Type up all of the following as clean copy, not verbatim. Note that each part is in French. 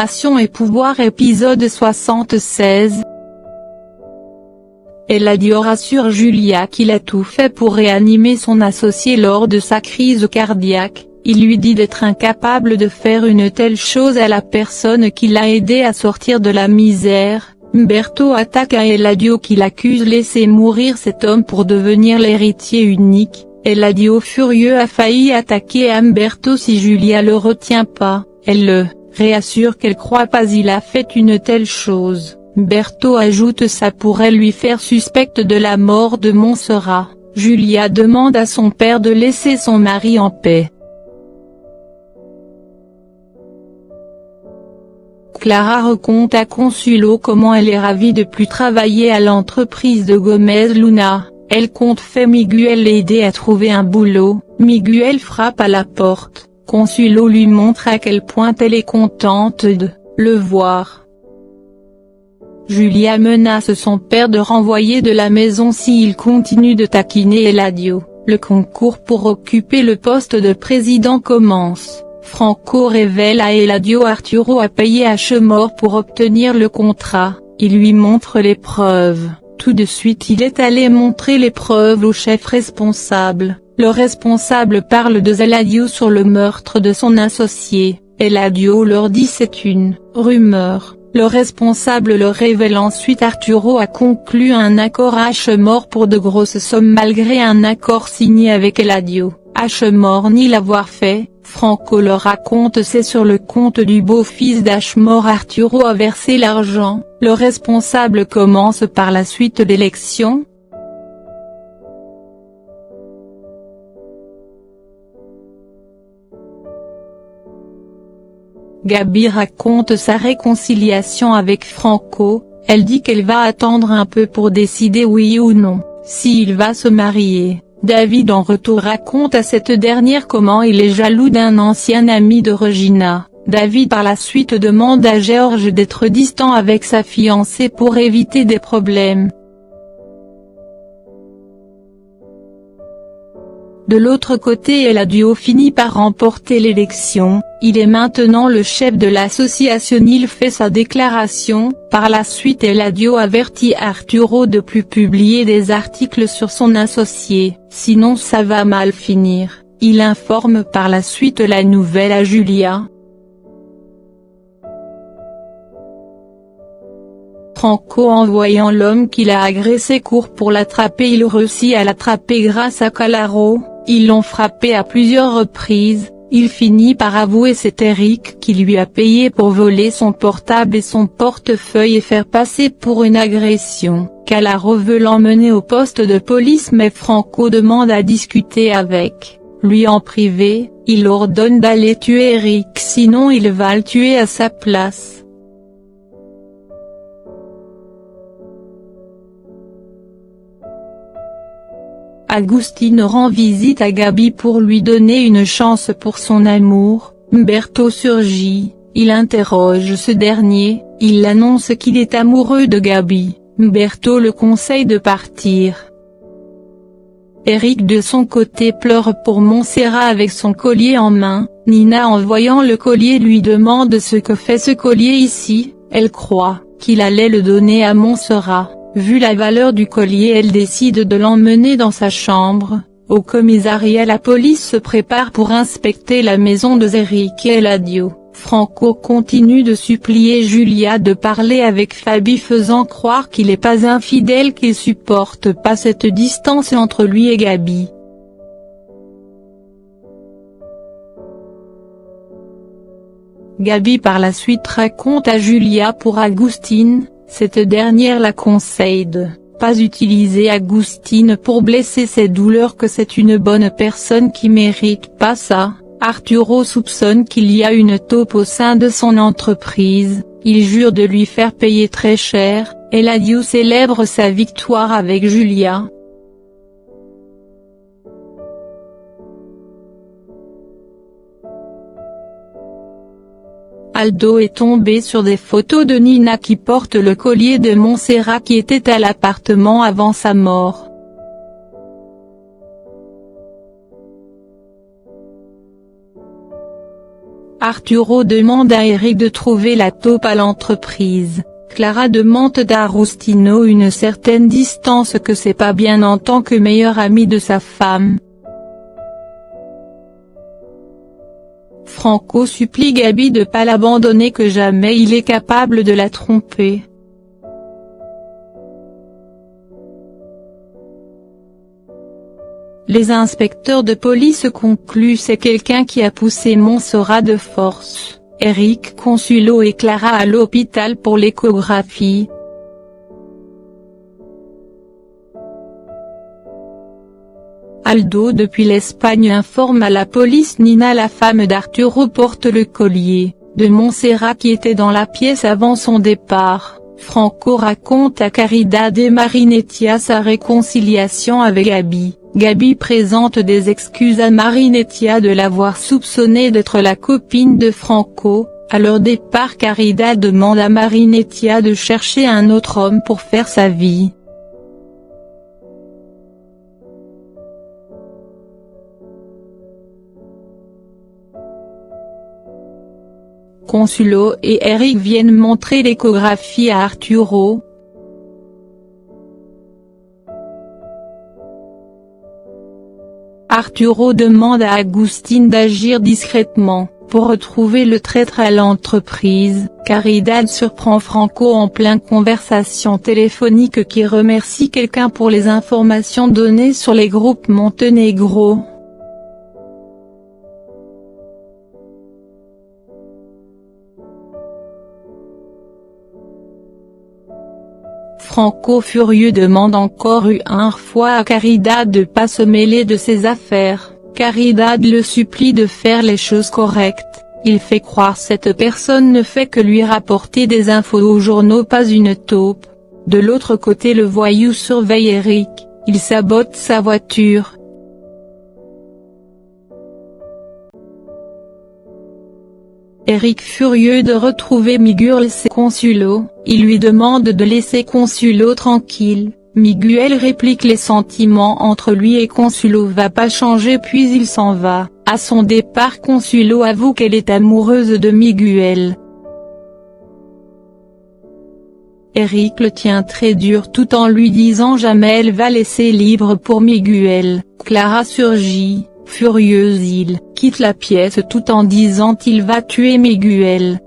Passion et pouvoir épisode 76. Eladio rassure Julia qu'il a tout fait pour réanimer son associé lors de sa crise cardiaque. Il lui dit d'être incapable de faire une telle chose à la personne qui l'a aidé à sortir de la misère. Umberto attaque à Eladio qui l'accuse de laisser mourir cet homme pour devenir l'héritier unique. Eladio furieux a failli attaquer Umberto si Julia le retient pas. Elle le réassure qu'elle croit pas il a fait une telle chose. Umberto ajoute ça pourrait lui faire suspecte de la mort de Montserrat. Julia demande à son père de laisser son mari en paix. Clara raconte à Consuelo comment elle est ravie de plus travailler à l'entreprise de Gomez Luna. Elle compte faire Miguel l'aider à trouver un boulot. Miguel frappe à la porte. Consuelo lui montre à quel point elle est contente de le voir. Julia menace son père de renvoyer de la maison s'il continue de taquiner Eladio. Le concours pour occuper le poste de président commence. Franco révèle à Eladio Arturo a payé Ashmore pour obtenir le contrat. Il lui montre les preuves. Tout de suite il est allé montrer les preuves au chef responsable. Le responsable parle de Eladio sur le meurtre de son associé. Eladio leur dit c'est une rumeur. Le responsable leur révèle ensuite Arturo a conclu un accord à Ashmore pour de grosses sommes malgré un accord signé avec Eladio. Ashmore nie l'avoir fait. Franco leur raconte c'est sur le compte du beau-fils d'Ashmore Arturo a versé l'argent. Le responsable commence par la suite l'élection. Gabi raconte sa réconciliation avec Franco. Elle dit qu'elle va attendre un peu pour décider oui ou non, s'il va se marier. David en retour raconte à cette dernière comment il est jaloux d'un ancien ami de Regina. David par la suite demande à George d'être distant avec sa fiancée pour éviter des problèmes. De l'autre côté Eladio finit par remporter l'élection, il est maintenant le chef de l'association. Il fait sa déclaration. Par la suite Eladio avertit Arturo de plus publier des articles sur son associé, sinon ça va mal finir. Il informe par la suite la nouvelle à Julia. Franco en voyant l'homme qu'il a agressé court pour l'attraper. Il réussit à l'attraper grâce à Calaro. Ils l'ont frappé à plusieurs reprises. Il finit par avouer c'est Eric qui lui a payé pour voler son portable et son portefeuille et faire passer pour une agression. Calaro veut l'emmener au poste de police mais Franco demande à discuter avec lui en privé. Il ordonne d'aller tuer Eric sinon il va le tuer à sa place. Agustín rend visite à Gabi pour lui donner une chance pour son amour. Umberto surgit, il interroge ce dernier, il annonce qu'il est amoureux de Gabi. Umberto le conseille de partir. Eric de son côté pleure pour Montserrat avec son collier en main. Nina en voyant le collier lui demande ce que fait ce collier ici. Elle croit qu'il allait le donner à Montserrat. Vu la valeur du collier elle décide de l'emmener dans sa chambre. Au commissariat la police se prépare pour inspecter la maison de Eric et Eladio. Franco continue de supplier Julia de parler avec Fabi faisant croire qu'il n'est pas infidèle qu'il supporte pas cette distance entre lui et Gabi. Gabi par la suite raconte à Julia pour Agustín. Cette dernière la conseille de pas utiliser Agustín pour blesser ses douleurs que c'est une bonne personne qui mérite pas ça. Arturo soupçonne qu'il y a une taupe au sein de son entreprise, il jure de lui faire payer très cher. Eladio célèbre sa victoire avec Julia. Aldo est tombé sur des photos de Nina qui porte le collier de Montserrat qui était à l'appartement avant sa mort. Arturo demande à Eric de trouver la taupe à l'entreprise. Clara demande d'Agustino une certaine distance, que c'est pas bien en tant que meilleur ami de sa femme. Franco supplie Gabi de pas l'abandonner, que jamais il est capable de la tromper. Les inspecteurs de police concluent c'est quelqu'un qui a poussé Montserrat de force. Eric, Consuelo et Clara à l'hôpital pour l'échographie. Aldo depuis l'Espagne informe à la police. Nina, la femme d'Arturo, porte le collier de Montserrat qui était dans la pièce avant son départ. Franco raconte à Caridad et Marinettia sa réconciliation avec Gabi. Gabi présente des excuses à Marinettia de l'avoir soupçonnée d'être la copine de Franco. À leur départ, Caridad demande à Marinettia de chercher un autre homme pour faire sa vie. Consuelo et Eric viennent montrer l'échographie à Arturo. Arturo demande à Agustín d'agir discrètement, pour retrouver le traître à l'entreprise. Caridad surprend Franco en pleine conversation téléphonique qui remercie quelqu'un pour les informations données sur les groupes Montenegro. Franco furieux demande encore une fois à Caridad de pas se mêler de ses affaires. Caridad le supplie de faire les choses correctes. Il fait croire cette personne ne fait que lui rapporter des infos aux journaux, pas une taupe. De l'autre côté, le voyou surveille Eric, il sabote sa voiture. Eric furieux de retrouver Miguel et Consuelo, il lui demande de laisser Consuelo tranquille. Miguel réplique les sentiments entre lui et Consuelo va pas changer puis il s'en va. À son départ, Consuelo avoue qu'elle est amoureuse de Miguel. Eric le tient très dur tout en lui disant jamais elle va laisser libre pour Miguel. Clara surgit, furieuse, il quitte la pièce tout en disant qu'il va tuer Miguel.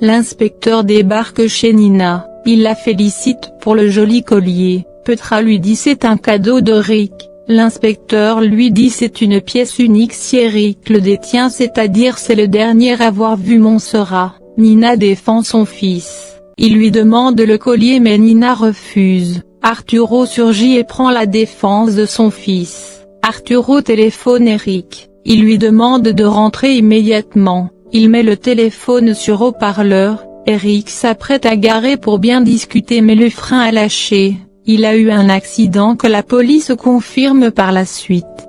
L'inspecteur débarque chez Nina, il la félicite pour le joli collier. Petra lui dit c'est un cadeau d'Eric. L'inspecteur lui dit c'est une pièce unique si Eric le détient, c'est-à-dire c'est le dernier à avoir vu Montserrat. Nina défend son fils, il lui demande le collier mais Nina refuse. Arturo surgit et prend la défense de son fils. Arturo téléphone Eric, il lui demande de rentrer immédiatement. Il met le téléphone sur haut-parleur. Eric s'apprête à garer pour bien discuter mais le frein a lâché. Il a eu un accident que la police confirme par la suite.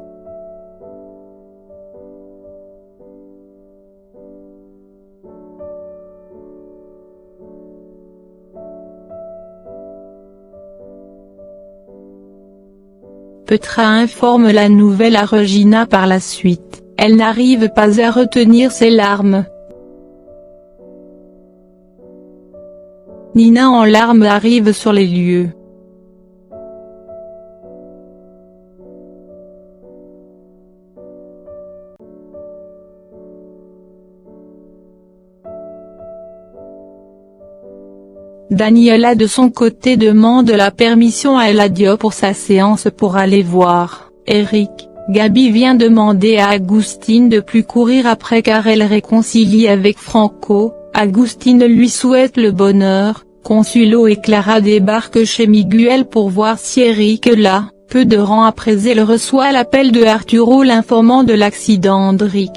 Petra informe la nouvelle à Regina par la suite. Elle n'arrive pas à retenir ses larmes. Nina en larmes arrive sur les lieux. Daniela de son côté demande la permission à Eladio pour sa séance pour aller voir Eric. Gabi vient demander à Agustín de plus courir après car elle réconcilie avec Franco. Agustín lui souhaite le bonheur. Consuelo et Clara débarquent chez Miguel pour voir si Eric est là. Peu de temps après, elle reçoit l'appel de Arturo l'informant de l'accident d'Eric.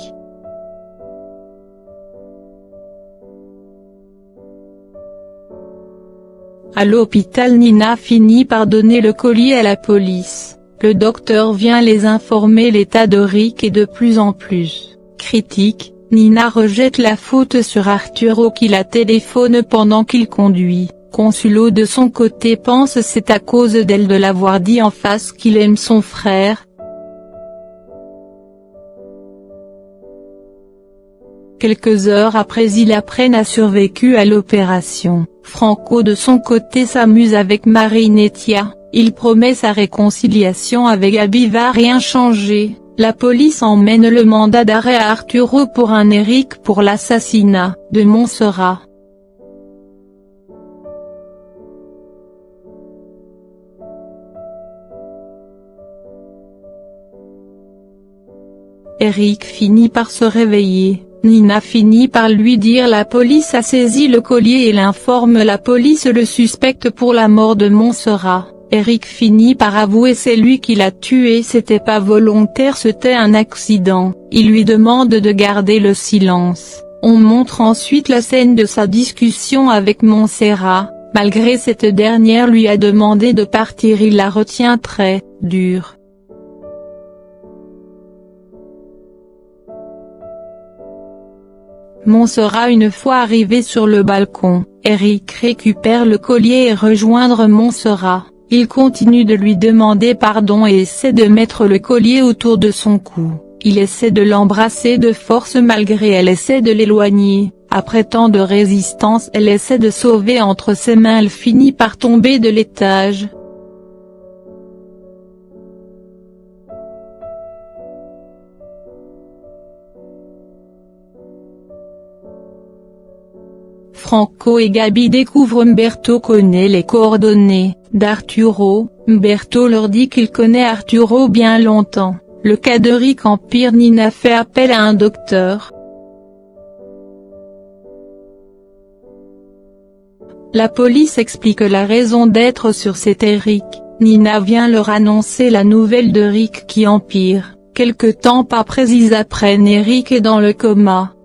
À l'hôpital, Nina finit par donner le collier à la police. Le docteur vient les informer l'état d'Eric est de plus en plus critique. Nina rejette la faute sur Arturo qui la téléphone pendant qu'il conduit. Consuelo de son côté pense c'est à cause d'elle de l'avoir dit en face qu'il aime son frère. Quelques heures après, ils apprennent à survécu à l'opération. Franco de son côté s'amuse avec Marinetia, il promet sa réconciliation avec Gabi, va rien changer. La police emmène le mandat d'arrêt à Arturo pour un Eric pour l'assassinat de Montserrat. Eric finit par se réveiller, Nina finit par lui dire la police a saisi le collier et l'informe la police le suspecte pour la mort de Montserrat. Eric finit par avouer c'est lui qui l'a tué, c'était pas volontaire, c'était un accident. Il lui demande de garder le silence. On montre ensuite la scène de sa discussion avec Montserrat. Malgré cette dernière lui a demandé de partir, il la retient très dur. Montserrat une fois arrivé sur le balcon, Eric récupère le collier et rejoindre Montserrat. Il continue de lui demander pardon et essaie de mettre le collier autour de son cou. Il essaie de l'embrasser de force malgré elle essaie de l'éloigner. Après tant de résistance, elle essaie de sauver entre ses mains, elle finit par tomber de l'étage. Franco et Gabi découvrent Umberto connaît les coordonnées d'Arturo. Umberto leur dit qu'il connaît Arturo bien longtemps. Le cas de Rick empire, Nina fait appel à un docteur. La police explique la raison d'être sur cet Eric. Nina vient leur annoncer la nouvelle de Rick qui empire. Quelque temps après, ils apprennent Eric est dans le coma.